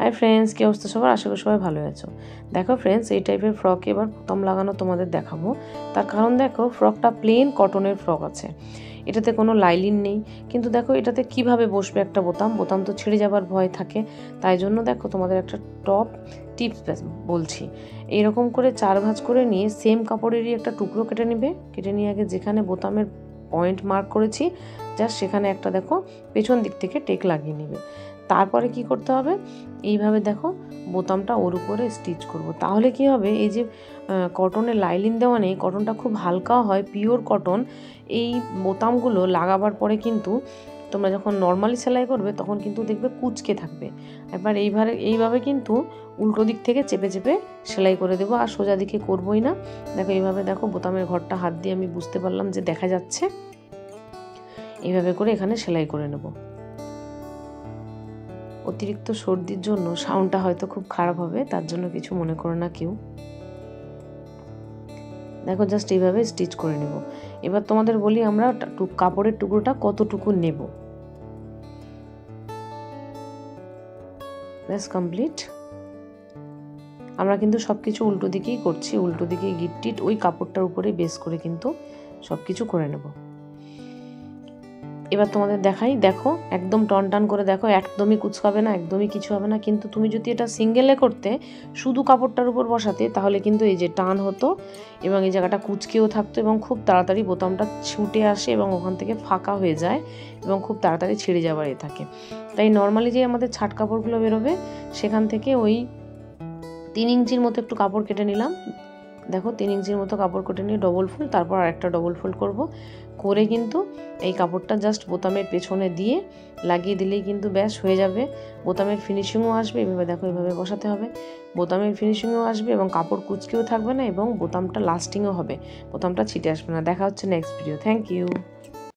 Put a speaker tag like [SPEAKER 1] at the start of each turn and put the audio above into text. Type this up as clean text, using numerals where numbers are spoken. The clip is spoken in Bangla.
[SPEAKER 1] হাই ফ্রেন্ডস, কি অবস্থা সবার? আশা করি সবাই ভালো আছো। দেখো ফ্রেন্ডস, এই টাইপের ফ্রকে এবার বোতাম লাগানো তোমাদের দেখাবো। তার কারণ দেখো, ফ্রকটা প্লেন কটনের ফ্রক আছে, এটাতে কোনো লাইলিন নেই। কিন্তু দেখো এটাতে কিভাবে বসবে একটা বোতাম, বোতাম তো ছিঁড়ে যাবার ভয় থাকে। তাই জন্য দেখো তোমাদের একটা টপ টিপস বলছি। এইরকম করে 4 ভাঁজ করে নিয়ে সেম কাপড়েরই একটা টুকরো কেটে নেবে। কেটে নিয়ে আগে যেখানে বোতামের পয়েন্ট মার্ক করেছি জাস্ট সেখানে একটা দেখো পেছন দিক থেকে টেক লাগিয়ে নেবে। তারপরে কি করতে হবে, এইভাবে দেখো বোতামটা ওর উপরে স্টিচ করব। তাহলে কি হবে, এই যে কটনের লাইলিন দেওয়া নেই, কটনটা খুব হালকা হয়, পিওর কটন। এই বোতামগুলো লাগাবার পরে কিন্তু তোমরা যখন নর্মালি সেলাই করবে তখন কিন্তু দেখবে কুঁচকে থাকবে। এবার এইভাবে কিন্তু উল্টো দিক থেকে চেপে চেপে সেলাই করে দেবো, আর সোজা দিকে করবোই না। দেখো এইভাবে দেখো বোতামের ঘরটা হাত দিয়ে আমি বুঝতে পারলাম যে দেখা যাচ্ছে। এইভাবে করে এখানে সেলাই করে নেব। অতিরিক্ত সর্দির জন্য সাউন্ডটা হয়তো খুব খারাপ হবে, তার জন্য কিছু মনে করো না কেউ। দেখো জাস্ট এইভাবে স্টিচ করে নেব। এবার তোমাদের বলি আমরা কাপড়ের টুকরোটা কতটুকু নেব। ব্যাস কমপ্লিট। আমরা কিন্তু সবকিছু উল্টো দিকেই করছি, উল্টো দিকে গিট ওই কাপড়টার উপরে বেস করে কিন্তু সবকিছু করে নেব। এবার তোমাদের দেখাই, দেখো একদম টান করে দেখো, একদমই কুচকাবে না, একদমই কিছু হবে না। কিন্তু তুমি যদি এটা সিঙ্গেলে করতে, শুধু কাপড়টার উপর বসাতে, তাহলে কিন্তু এই যে টান হতো এবং এই জায়গাটা কুচকেও থাকতো এবং খুব তাড়াতাড়ি বোতামটা ছুটে আসে এবং ওখান থেকে ফাঁকা হয়ে যায় এবং খুব তাড়াতাড়ি ছিঁড়ে যাবার থাকে। তাই নর্মালি যে আমাদের ছাট কাপড়গুলো বেরোবে সেখান থেকে ওই 3 ইঞ্চির মতো একটু কাপড় কেটে নিলাম। দেখো 3 ইঞ্চির মতো কাপড় কেটে নিয়ে ডবল ফোল্ড, তারপর আরেকটা ডবল ফোল্ড করব। করে কিন্তু এই কাপড়টা জাস্ট বোতামের পেছনে দিয়ে লাগিয়ে দিলেই কিন্তু ব্যাস হয়ে যাবে। বোতামের ফিনিশিংও আসবে, এভাবে দেখো এভাবে বসাতে হবে। বোতামের ফিনিশিংও আসবে এবং কাপড় কুচকেও থাকবে না এবং বোতামটা লাস্টিংও হবে, বোতামটা ছিটে আসবে না। দেখা হচ্ছে নেক্সট ভিডিও। Thank you.